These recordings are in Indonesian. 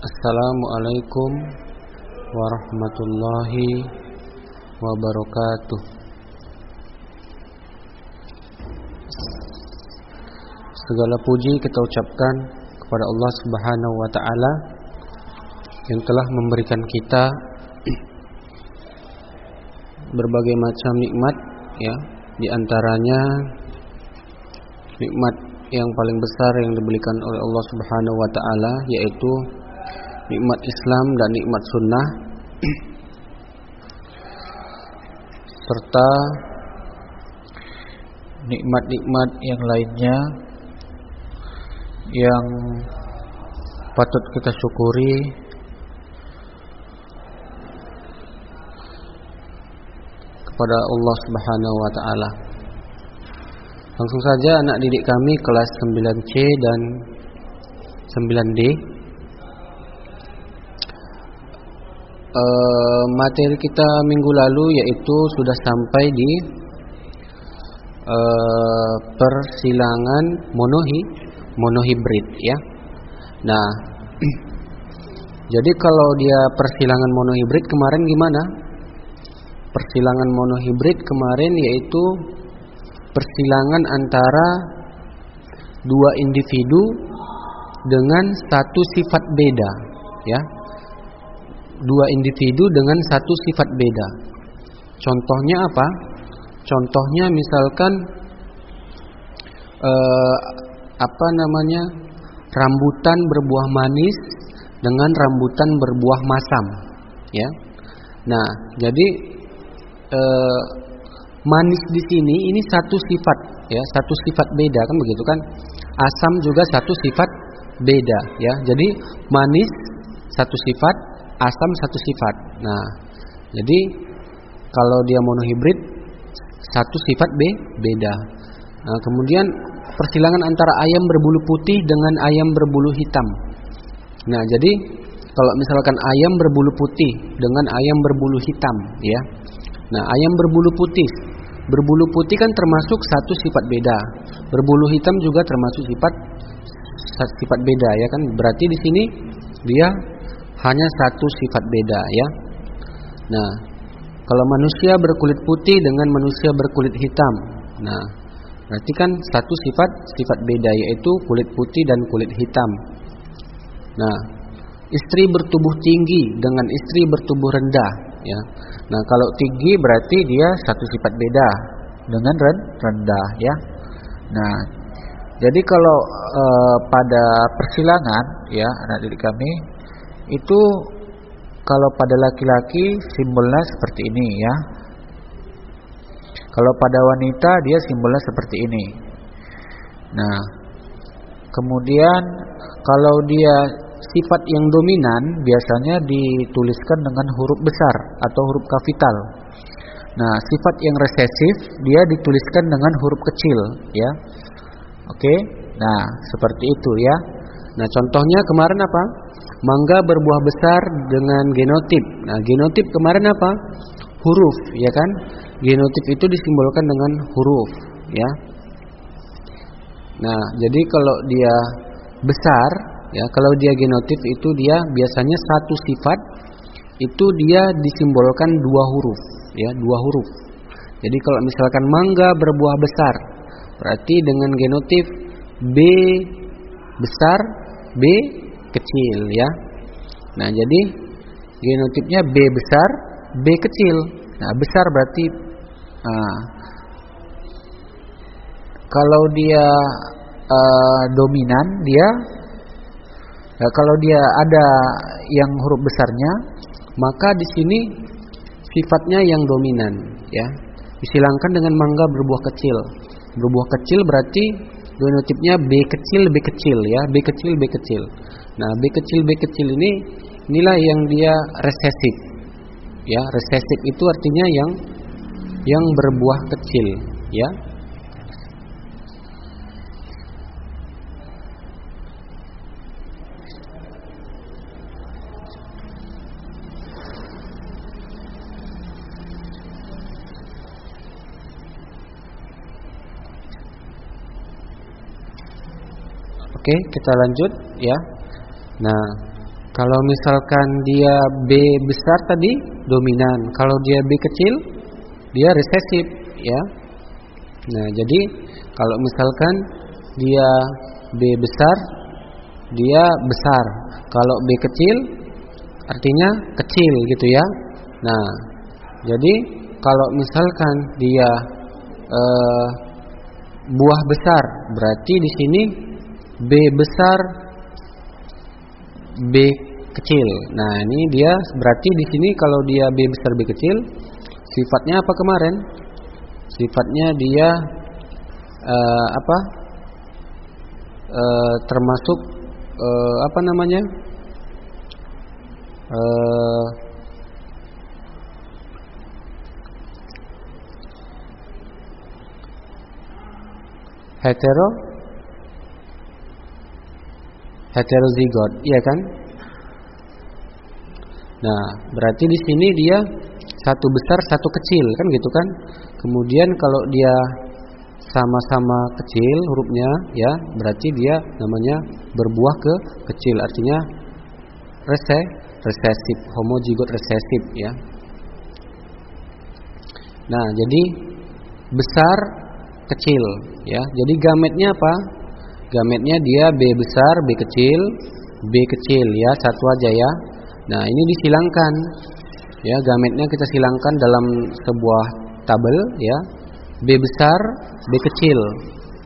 Assalamualaikum warahmatullahi wabarakatuh. Segala puji kita ucapkan kepada Allah Subhanahu wa taala yang telah memberikan kita berbagai macam nikmat, ya, di antaranya nikmat yang paling besar yang diberikan oleh Allah Subhanahu wa taala yaitu nikmat Islam dan nikmat sunnah, serta nikmat-nikmat yang lainnya yang patut kita syukuri kepada Allah Subhanahu wa taala. Langsung saja anak didik kami kelas 9C dan 9D. Materi kita minggu lalu yaitu sudah sampai di persilangan monohibrid, ya. Nah, jadi kalau dia persilangan monohibrid kemarin gimana? Persilangan monohibrid kemarin yaitu persilangan antara dua individu dengan satu sifat beda, ya. Dua individu dengan satu sifat beda. Contohnya apa? Contohnya misalkan rambutan berbuah manis dengan rambutan berbuah masam, ya. Nah, jadi manis di sini ini satu sifat, ya, satu sifat beda, kan begitu kan? Asam juga satu sifat beda, ya. Jadi manis satu sifat, asam satu sifat. Nah, jadi kalau dia monohibrid satu sifat beda. Nah, kemudian persilangan antara ayam berbulu putih dengan ayam berbulu hitam. Nah, jadi kalau misalkan ayam berbulu putih dengan ayam berbulu hitam, ya. Nah, ayam berbulu putih kan termasuk satu sifat beda. Berbulu hitam juga termasuk sifat beda, ya kan? Berarti di sini dia hanya satu sifat beda, ya. Nah, kalau manusia berkulit putih dengan manusia berkulit hitam, nah, berarti kan satu sifat beda yaitu kulit putih dan kulit hitam. Nah, istri bertubuh tinggi dengan istri bertubuh rendah, ya. Nah, kalau tinggi berarti dia satu sifat beda dengan rendah, ya. Nah, jadi kalau pada persilangan, ya, anak didik kami itu kalau pada laki-laki simbolnya seperti ini, ya. Kalau pada wanita dia simbolnya seperti ini. Nah, kemudian kalau dia sifat yang dominan biasanya dituliskan dengan huruf besar atau huruf kapital. Nah, sifat yang resesif dia dituliskan dengan huruf kecil, ya. Oke. Nah, seperti itu, ya. Nah, contohnya kemarin apa? Mangga berbuah besar dengan genotip. Nah, genotip kemarin apa? Huruf, ya kan? Genotip itu disimbolkan dengan huruf, ya. Nah, jadi kalau dia besar, ya, kalau dia genotip itu dia biasanya satu sifat itu dia disimbolkan dua huruf, ya, dua huruf. Jadi kalau misalkan mangga berbuah besar, berarti dengan genotip B besar, B kecil, ya. Nah, jadi genotipnya B besar, B kecil. Nah, besar berarti kalau dia dominan dia, kalau dia ada yang huruf besarnya, maka di sini sifatnya yang dominan, ya. Disilangkan dengan mangga berbuah kecil. Berbuah kecil berarti genotipnya B kecil, ya, B kecil. Nah, B kecil inilah yang dia resesif, ya. Resesif itu artinya yang berbuah kecil, ya. Oke, kita lanjut, ya. Nah, Kalau misalkan dia B besar tadi dominan, kalau dia B kecil dia resesif ya. Nah, jadi kalau misalkan dia B besar dia besar, kalau B kecil artinya kecil gitu ya. Nah, jadi kalau misalkan dia buah besar, berarti di sini B besar B kecil. Nah, ini dia berarti di sini kalau dia B besar B kecil, sifatnya apa kemarin? Sifatnya dia termasuk apa namanya? Heterozigot, iya kan? Nah, berarti di sini dia satu besar satu kecil kan gitu kan? Kemudian kalau dia sama-sama kecil hurufnya ya, berarti dia namanya berbuah ke kecil, artinya resesif, homozigot resesif ya. Nah, jadi besar kecil ya. Jadi gametnya apa? Gametnya dia B besar, B kecil ya, satu aja ya. Nah, ini disilangkan ya, gametnya kita silangkan dalam sebuah tabel ya. B besar, B kecil,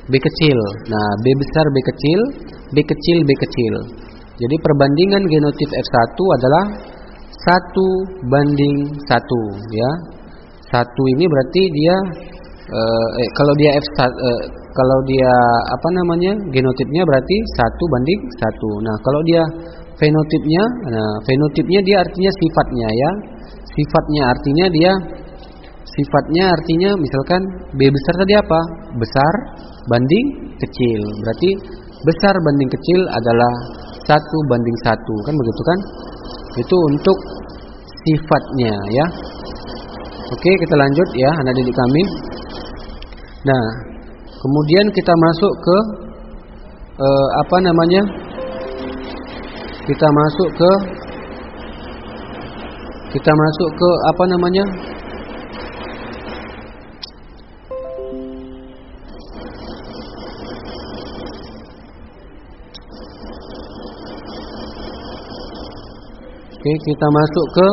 B kecil. Nah, B besar, B kecil, B kecil, B kecil. Jadi perbandingan genotip F1 adalah 1:1 ya. 1 ini berarti dia kalau dia kalau dia apa namanya genotipnya berarti 1:1. Nah, kalau dia fenotipnya, nah fenotipnya dia artinya sifatnya ya. Sifatnya artinya misalkan B besar tadi apa? Besar banding kecil. Berarti besar banding kecil adalah 1:1 kan begitu kan? Itu untuk sifatnya ya. Oke, kita lanjut ya anak didik kami. Nah, kemudian kita masuk ke apa namanya? Kita masuk ke apa namanya? Oke, kita masuk ke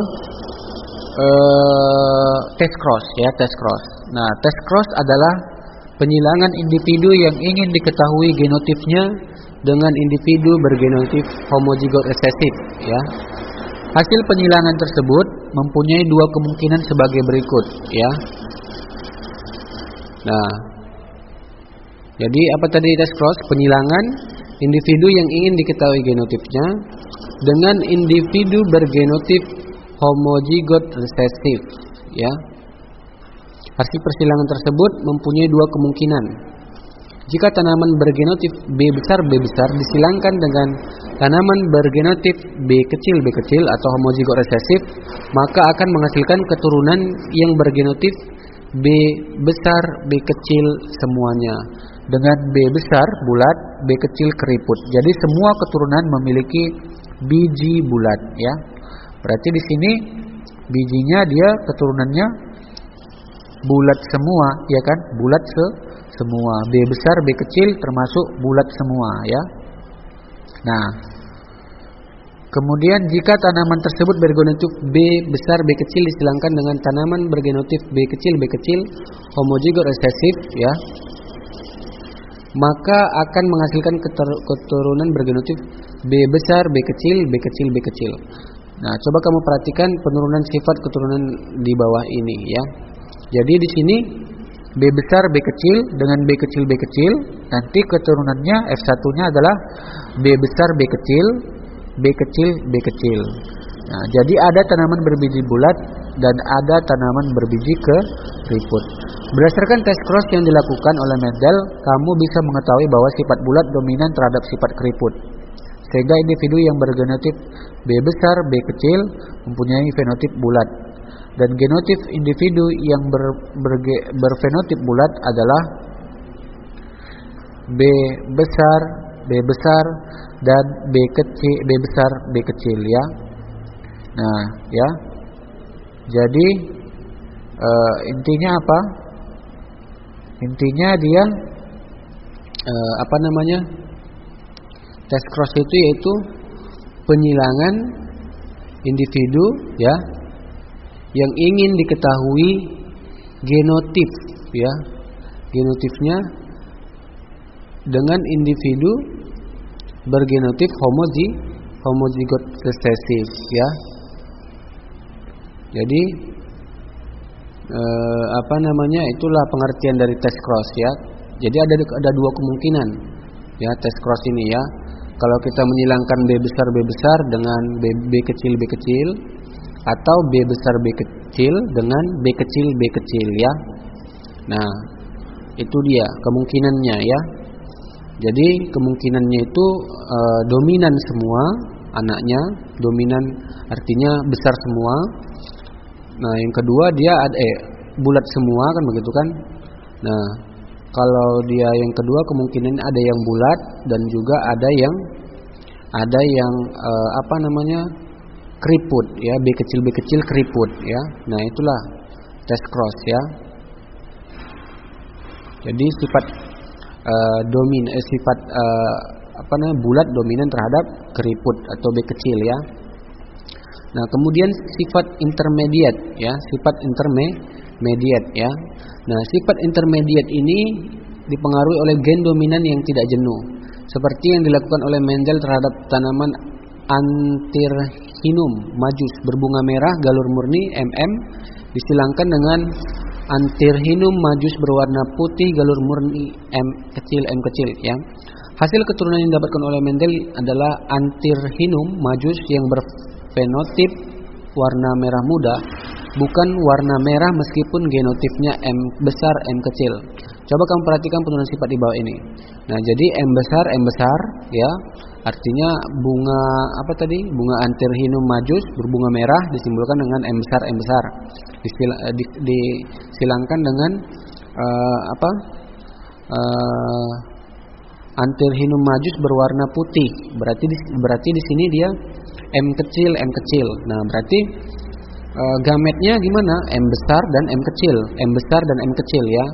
test cross ya, test cross. Nah, test cross adalah penyilangan individu yang ingin diketahui genotipnya dengan individu bergenotip homozigot resesif ya. Hasil penyilangan tersebut mempunyai dua kemungkinan sebagai berikut ya. Nah, jadi apa tadi test cross? Penyilangan individu yang ingin diketahui genotipnya dengan individu bergenotip homozigot resesif ya. Hasil persilangan tersebut mempunyai dua kemungkinan. Jika tanaman bergenotip B besar disilangkan dengan tanaman bergenotip B kecil atau homozigot resesif, maka akan menghasilkan keturunan yang bergenotip B besar B kecil semuanya dengan B besar bulat, B kecil keriput. Jadi semua keturunan memiliki biji bulat ya. Berarti di sini bijinya dia keturunannya bulat semua ya kan? Bulat semua. B besar B kecil termasuk bulat semua ya. Nah, kemudian jika tanaman tersebut bergenotip B besar B kecil disilangkan dengan tanaman bergenotip B kecil homozigot resesif ya, maka akan menghasilkan keturunan bergenotip B besar B kecil. Nah, coba kamu perhatikan penurunan sifat keturunan di bawah ini ya. Jadi di sini B besar B kecil dengan B kecil, nanti keturunannya F1-nya adalah B besar B kecil. Nah, jadi ada tanaman berbiji bulat dan ada tanaman berbiji keriput. Berdasarkan tes cross yang dilakukan oleh Mendel, kamu bisa mengetahui bahwa sifat bulat dominan terhadap sifat keriput. Sehingga individu yang bergenotip B besar B kecil mempunyai fenotip bulat, dan genotip individu yang berfenotip bulat adalah B besar B besar dan B kecil, B besar, B kecil ya. Nah, ya. Jadi intinya apa? Intinya dia apa namanya? Test cross itu yaitu penyilangan individu ya yang ingin diketahui genotip ya. Genotipnya dengan individu bergenotip homozigot resesif ya. Jadi apa namanya, itulah pengertian dari test cross ya. Jadi ada dua kemungkinan ya test cross ini ya. Kalau kita menyilangkan B besar dengan B kecil atau B besar B kecil dengan B kecil ya. Nah, itu dia kemungkinannya ya. Jadi kemungkinannya itu dominan semua anaknya, dominan artinya besar semua. Nah, yang kedua dia bulat semua kan begitu kan. Nah, kalau dia yang kedua kemungkinan ada yang bulat dan juga ada yang apa namanya, keriput ya, B kecil keriput ya. Nah, itulah test cross ya. Jadi sifat sifat apa namanya, bulat dominan terhadap keriput atau B kecil ya. Nah, kemudian sifat intermediate ya, sifat intermediate ya. Nah, sifat intermediate ini dipengaruhi oleh gen dominan yang tidak jenuh, seperti yang dilakukan oleh Mendel terhadap tanaman Antirrhinum majus berbunga merah galur murni MM disilangkan dengan Antirrhinum majus berwarna putih galur murni M kecil ya. Hasil keturunan yang didapatkan oleh Mendel adalah Antirrhinum majus yang berfenotip warna merah muda, bukan warna merah meskipun genotipnya M besar M kecil. Coba kamu perhatikan penurunan sifat di bawah ini. Nah, jadi M besar ya, artinya bunga apa tadi? Bunga Antirrhinum majus berbunga merah disimbolkan dengan M besar. Disilangkan dengan apa? Antirrhinum majus berwarna putih. Berarti di sini dia M kecil. Nah, berarti gametnya gimana? M besar dan M kecil ya.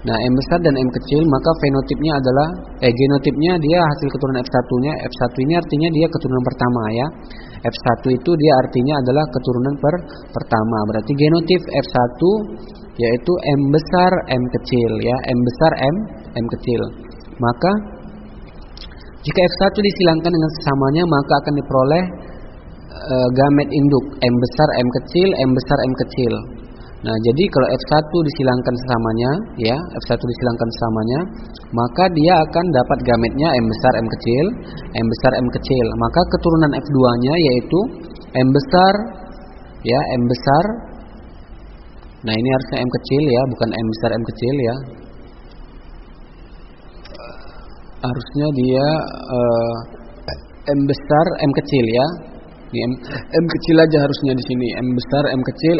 Nah, M besar dan M kecil, maka fenotipnya adalah genotipnya dia hasil keturunan F1-nya. F1 ini artinya dia keturunan pertama ya. F1 itu dia artinya adalah keturunan pertama. Berarti genotip F1 yaitu M besar M kecil ya, M besar M kecil. Maka jika F1 disilangkan dengan sesamanya, maka akan diperoleh gamet induk M besar M kecil. Nah, jadi kalau F1 disilangkan sesamanya ya, F1 disilangkan sesamanya, maka dia akan dapat gametnya M besar M kecil. Maka keturunan F2-nya yaitu M besar ya, M besar. Nah, ini harusnya M kecil ya, bukan M besar M kecil ya. Harusnya dia M besar M kecil ya. Di M kecil aja harusnya di sini. M besar M kecil.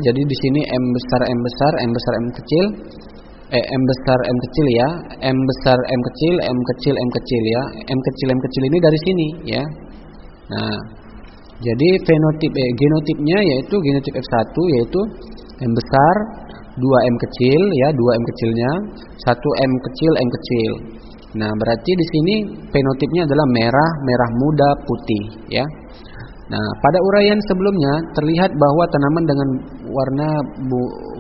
Jadi di sini M besar M kecil. M besar M kecil ya. M besar M kecil ya. M kecil ini dari sini ya. Nah, jadi genotipnya yaitu genotip F1 yaitu M besar 2 M kecil ya, 2 M kecilnya, 1 M kecil. Nah, berarti di sini fenotipnya adalah merah muda, putih ya. Nah, pada uraian sebelumnya terlihat bahwa tanaman dengan warna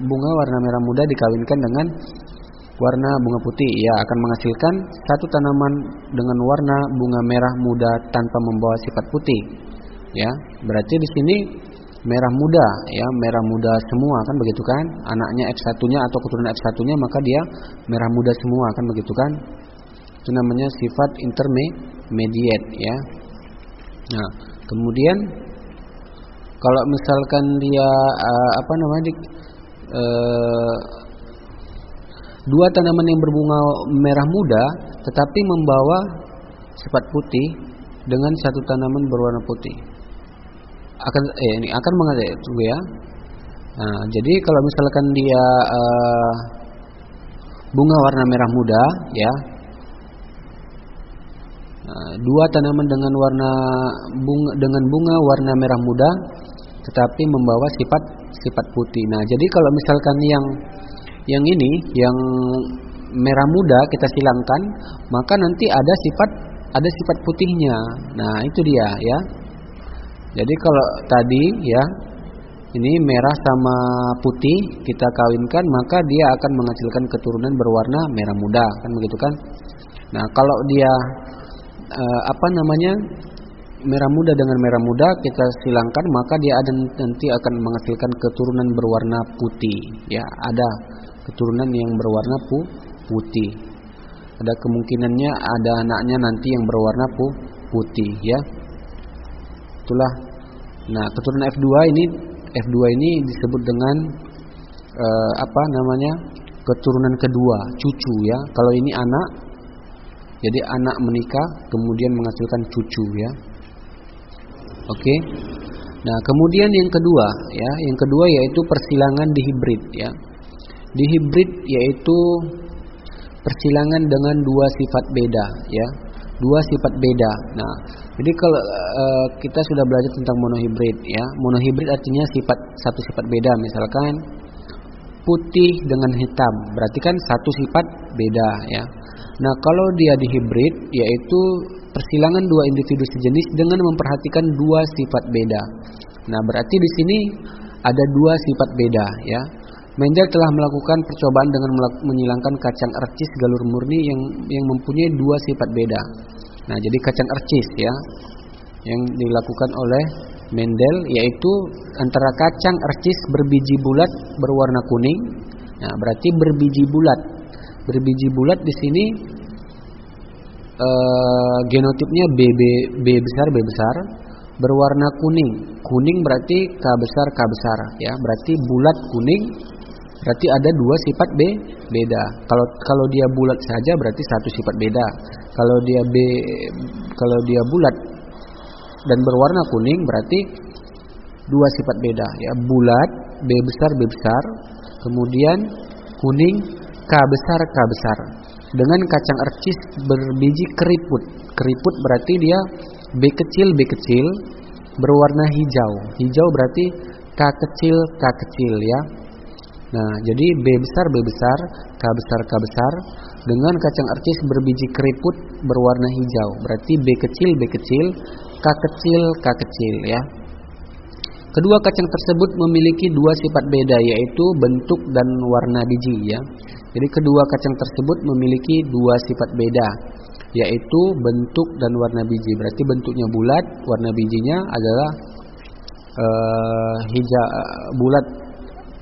bunga warna merah muda dikawinkan dengan warna bunga putih ya akan menghasilkan satu tanaman dengan warna bunga merah muda tanpa membawa sifat putih. Ya, berarti di sini merah muda ya, merah muda semua kan begitu kan? Anaknya F1-nya atau keturunan F1-nya maka dia merah muda semua kan begitu kan? Itu namanya sifat intermediate ya. Nah, kemudian kalau misalkan dia dua tanaman yang berbunga merah muda tetapi membawa sifat putih dengan satu tanaman berwarna putih akan menghasilkan tunggu ya. Nah, jadi kalau misalkan dia bunga warna merah muda ya, Dua tanaman dengan bunga warna merah muda tetapi membawa sifat putih. Nah, jadi kalau misalkan yang ini yang merah muda kita silangkan, maka nanti ada sifat putihnya. Nah, itu dia ya. Jadi kalau tadi ya ini merah sama putih kita kawinkan, maka dia akan menghasilkan keturunan berwarna merah muda, kan begitu kan? Nah, kalau dia merah muda dengan merah muda kita silangkan, maka dia nanti akan menghasilkan keturunan berwarna putih. Ya, ada keturunan yang berwarna putih. Ada kemungkinannya ada anaknya nanti yang berwarna putih. Ya, itulah. Nah, keturunan F2 ini disebut dengan keturunan kedua, cucu ya. Kalau ini anak, jadi anak menikah kemudian menghasilkan cucu ya. Oke. Nah, kemudian yang kedua yaitu persilangan dihibrid ya. Dihibrid yaitu persilangan dengan dua sifat beda ya. Dua sifat beda. Nah, jadi kalau kita sudah belajar tentang monohibrid ya. Monohibrid artinya satu sifat beda, misalkan putih dengan hitam, berarti kan satu sifat beda ya. Nah, kalau dia dihibrid yaitu persilangan dua individu sejenis dengan memperhatikan dua sifat beda. Nah, berarti di sini ada dua sifat beda ya. Mendel telah melakukan percobaan dengan menyilangkan kacang ercis galur murni yang mempunyai dua sifat beda. Nah, jadi kacang ercis ya yang dilakukan oleh Mendel yaitu antara kacang ercis berbiji bulat berwarna kuning. Nah, berarti berbiji bulat. Berbiji bulat di sini genotipnya B besar berwarna kuning. Kuning berarti K besar ya. Berarti bulat kuning berarti ada dua sifat beda. Kalau dia bulat saja berarti satu sifat beda. Kalau dia bulat dan berwarna kuning berarti dua sifat beda ya. Bulat B besar, kemudian kuning K besar. Dengan kacang ercis berbiji keriput. Keriput berarti dia B kecil berwarna hijau. Hijau berarti K kecil ya. Nah, jadi B besar, K besar dengan kacang ercis berbiji keriput berwarna hijau. Berarti B kecil, K kecil ya. Kedua kacang tersebut memiliki dua sifat beda yaitu bentuk dan warna biji ya. Jadi kedua kacang tersebut memiliki dua sifat beda yaitu bentuk dan warna biji. Berarti bentuknya bulat, warna bijinya adalah hijau bulat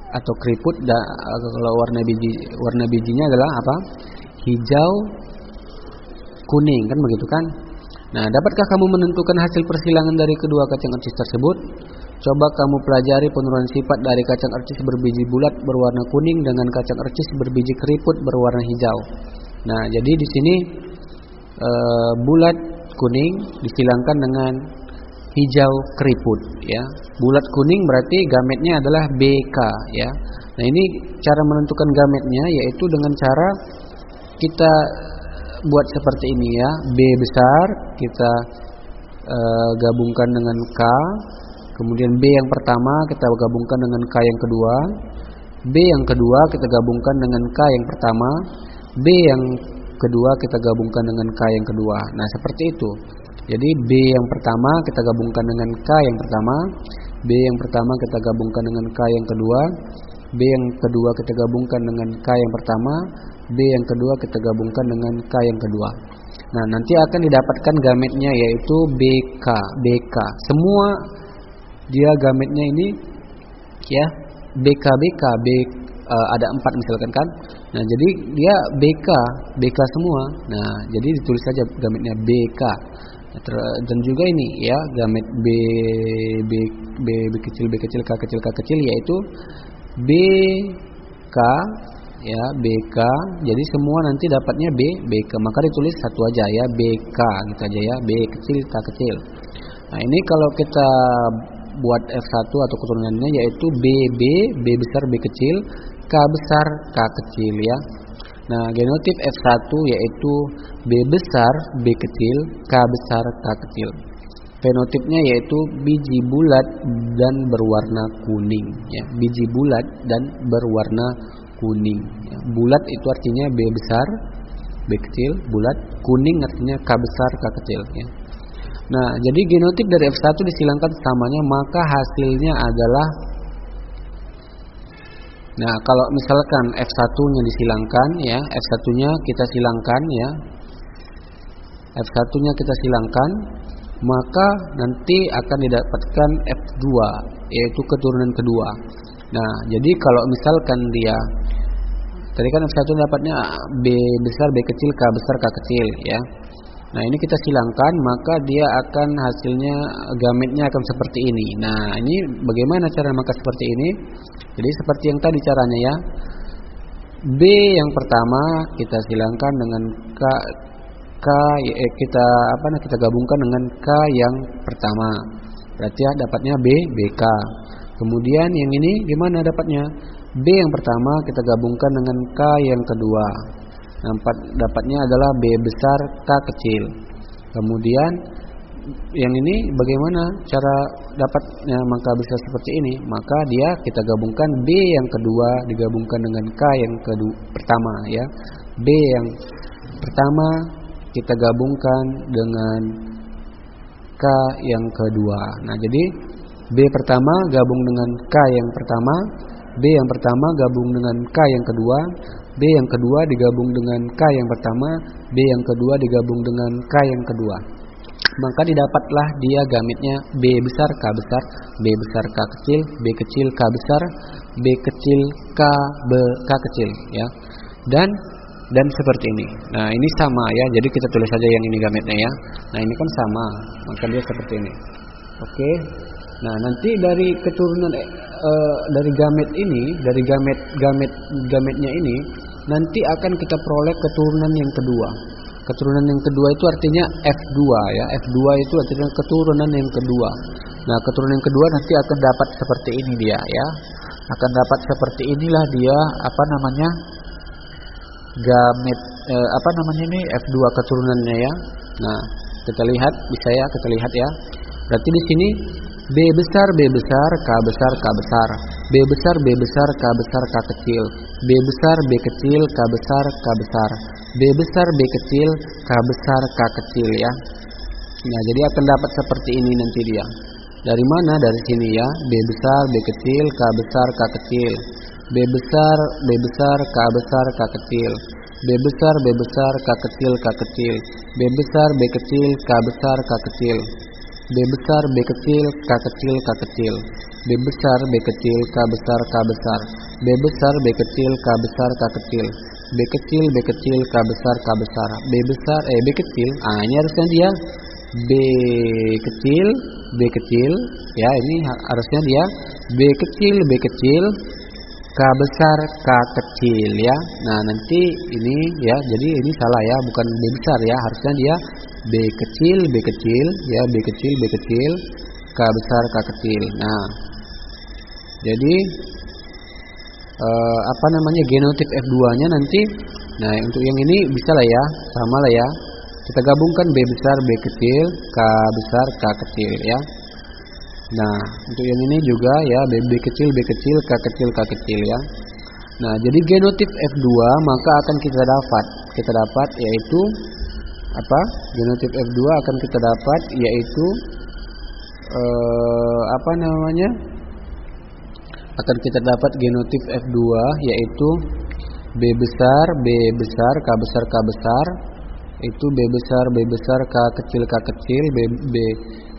atau keriput, dan kalau warna bijinya adalah apa? Hijau kuning, kan begitu kan? Nah, dapatkah kamu menentukan hasil persilangan dari kedua kacang ercis tersebut? Coba kamu pelajari penurunan sifat dari kacang ercis berbiji bulat berwarna kuning dengan kacang ercis berbiji keriput berwarna hijau. Nah, jadi di sini bulat kuning disilangkan dengan hijau keriput ya. Bulat kuning berarti gametnya adalah BK ya. Nah, ini cara menentukan gametnya yaitu dengan cara kita buat seperti ini ya. B besar kita gabungkan dengan K, kemudian B yang pertama kita gabungkan dengan K yang kedua, B yang kedua kita gabungkan dengan K yang pertama, B yang kedua kita gabungkan dengan K yang kedua. Nah, seperti itu. Jadi B yang pertama kita gabungkan dengan K yang pertama, B yang pertama kita gabungkan dengan K yang kedua, B yang kedua kita gabungkan dengan K yang pertama, B yang kedua kita gabungkan dengan K yang kedua. Nah, nanti akan didapatkan gametnya yaitu BK. Semua dia gametnya ini ya BK, ada 4 misalkan kan. Nah, jadi dia BK semua. Nah, jadi ditulis saja gametnya BK. Dan juga ini ya gamet B kecil, K kecil yaitu BK ya, BK. Jadi semua nanti dapatnya BK. Maka ditulis satu aja ya, BK gitu aja ya, B kecil, K kecil. Nah, ini kalau kita buat F1 atau keturunannya yaitu B besar, B kecil, K besar, K kecil ya. Nah, genotip F1 yaitu B besar, B kecil, K besar, K kecil. Fenotipnya yaitu biji bulat dan berwarna kuning ya. Biji bulat dan berwarna kuning ya. Bulat itu artinya B besar, B kecil, bulat. Kuning artinya K besar, K kecil ya. Nah, jadi genotip dari F1 disilangkan sesamanya, maka hasilnya adalah, nah kalau misalkan F1-nya disilangkan ya, F1-nya kita silangkan ya, F1-nya kita silangkan, maka nanti akan didapatkan F2 yaitu keturunan kedua. Nah, jadi kalau misalkan dia tadi kan F1 dapatnya B besar, B kecil, K besar, K kecil ya. Nah, ini kita silangkan, maka dia akan hasilnya gametnya akan seperti ini. Nah, ini bagaimana cara maka seperti ini? Jadi seperti yang tadi caranya ya. B yang pertama kita silangkan dengan kita gabungkan dengan K yang pertama. Berarti ya dapatnya BK. Kemudian yang ini gimana dapatnya? B yang pertama kita gabungkan dengan K yang kedua. Dapatnya adalah B besar, K kecil. Kemudian yang ini bagaimana cara dapatnya maka bisa seperti ini? Maka dia kita gabungkan B yang kedua digabungkan dengan K yang pertama ya. B yang pertama kita gabungkan dengan K yang kedua. Nah, jadi B pertama gabung dengan K yang pertama, B yang pertama gabung dengan K yang kedua, B yang kedua digabung dengan K yang pertama, B yang kedua digabung dengan K yang kedua. Maka didapatlah dia gametnya B besar, K besar, B besar, K kecil, B kecil, K besar, B kecil, K kecil ya. Dan seperti ini. Nah, ini sama ya. Jadi kita tulis saja yang ini gametnya ya. Nah, ini kan sama. Maka dia seperti ini. Oke. Nah, nanti dari keturunan dari gamet ini, dari gametnya ini nanti akan kita peroleh keturunan yang kedua. Keturunan yang kedua itu artinya F2 ya. F2 itu artinya keturunan yang kedua. Nah, keturunan yang kedua nanti akan dapat seperti ini dia ya. Akan dapat seperti inilah dia gamet ini F2 keturunannya ya. Nah, kita lihat ya. Berarti di sini B besar, B besar, K besar, K besar. B besar, B besar, K besar, K kecil. B besar, B kecil, K besar, K besar. B besar, B kecil, K besar, K kecil ya. Nah, jadi akan dapat seperti ini nanti dia. Dari mana? Dari sini ya. B besar, B kecil, K besar, K kecil. B besar, B besar, K besar, K kecil. B besar, B besar, K kecil, K kecil. B besar, B kecil, K besar, K kecil. B besar, B kecil, K kecil, K kecil. B besar, B kecil, K besar, K besar. B besar, B kecil, K besar, K kecil. B kecil, B kecil, K besar, K besar. B besar, B kecil. Ini harusnya dia B kecil, ya ini harusnya dia B kecil, B kecil, K besar, K kecil ya. Nah, nanti ini ya, jadi ini salah ya, bukan B besar ya, harusnya dia B kecil, B kecil ya, B kecil, B kecil, K besar, K kecil. Nah, jadi genotip F2-nya nanti. Nah, untuk yang ini bisa lah ya, sama lah ya. Kita gabungkan B besar, B kecil, K besar, K kecil ya. Nah, untuk yang ini juga ya, B kecil, B kecil, K kecil, K kecil ya. Nah, jadi genotip F2 maka akan kita dapat yaitu apa? Genotip F2 akan kita dapat yaitu akan kita dapat genotip F2 yaitu B besar, B besar, K besar, K besar. Itu B besar, B besar, K kecil, K kecil,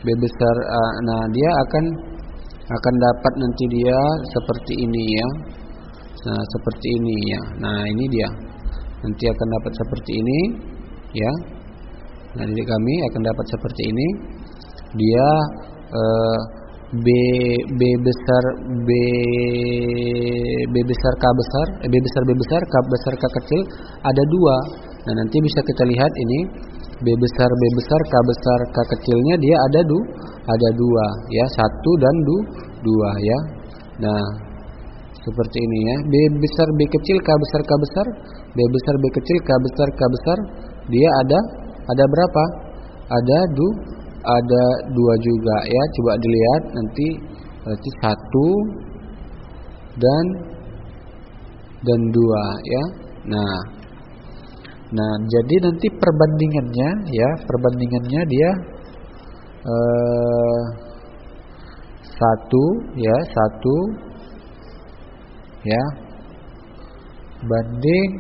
B besar. Nah, dia akan dapat nanti dia seperti ini ya. Nah, seperti ini ya. Nah, ini dia. Nanti akan dapat seperti ini ya. Nah, jadi kami akan dapat seperti ini. Dia B besar, B besar, K besar, B besar, B besar, K besar, K kecil ada dua. Nah, nanti bisa kita lihat ini B besar, B besar, K besar, K kecilnya dia ada dua ya, satu dan dua ya. Nah, seperti ini ya. B besar, B kecil, K besar, K besar, B besar, B kecil, K besar, K besar, dia ada berapa? Ada 2 juga ya. Coba dilihat nanti, berarti 1 dan 2 ya. Nah, jadi nanti perbandingannya ya, dia 1 ya banding,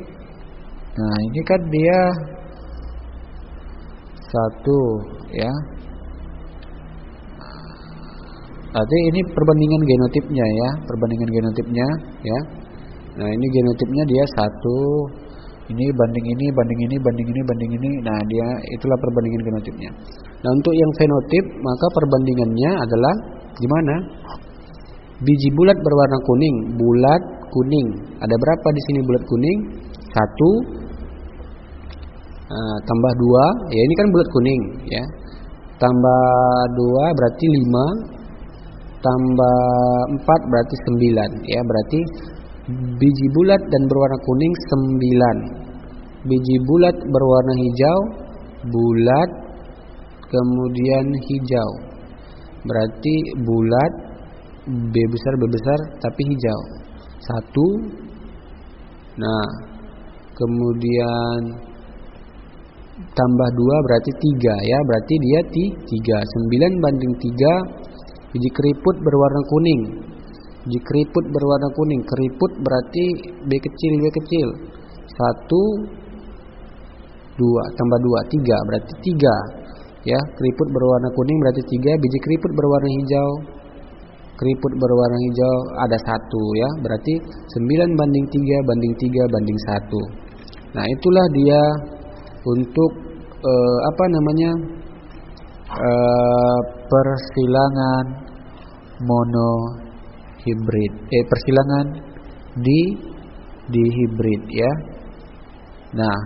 nah ini kan dia 1 ya. Berarti ini perbandingan genotipnya ya, ya. Nah, ini genotipnya dia 1, ini banding ini, banding ini, banding ini, banding ini. Nah, dia itulah perbandingan genotipnya. Nah, untuk yang fenotip, maka perbandingannya adalah gimana? Biji bulat berwarna kuning, bulat kuning. Ada berapa di sini bulat kuning? 1 tambah 2, ya ini kan bulat kuning ya. Tambah 2 berarti 5, tambah 4 berarti 9 ya. Berarti biji bulat dan berwarna kuning 9. Biji bulat berwarna hijau, bulat kemudian hijau. Berarti bulat, B besar tapi hijau. 1. Nah, kemudian tambah 2 berarti 3 ya. Berarti dia 3. 9 banding 3. Biji keriput berwarna kuning. Biji keriput berwarna kuning. Keriput berarti B kecil. 1 2 tambah 2 3 berarti 3 ya. Keriput berwarna kuning berarti 3. Biji keriput berwarna hijau. Keriput berwarna hijau ada 1 ya. Berarti 9 banding 3 banding 3 banding 1. Nah, itulah dia untuk persilangan monohibrid, persilangan di hibrid ya. Nah,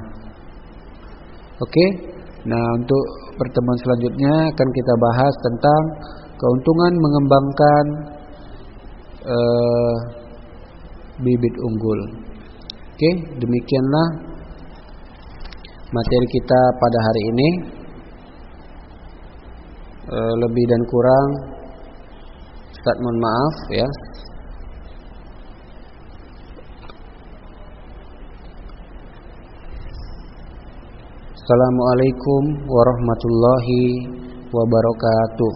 oke. Nah, untuk pertemuan selanjutnya akan kita bahas tentang keuntungan mengembangkan bibit unggul. Oke, demikianlah materi kita pada hari ini. Lebih dan kurang Ustaz mohon maaf ya. Assalamualaikum warahmatullahi wabarakatuh.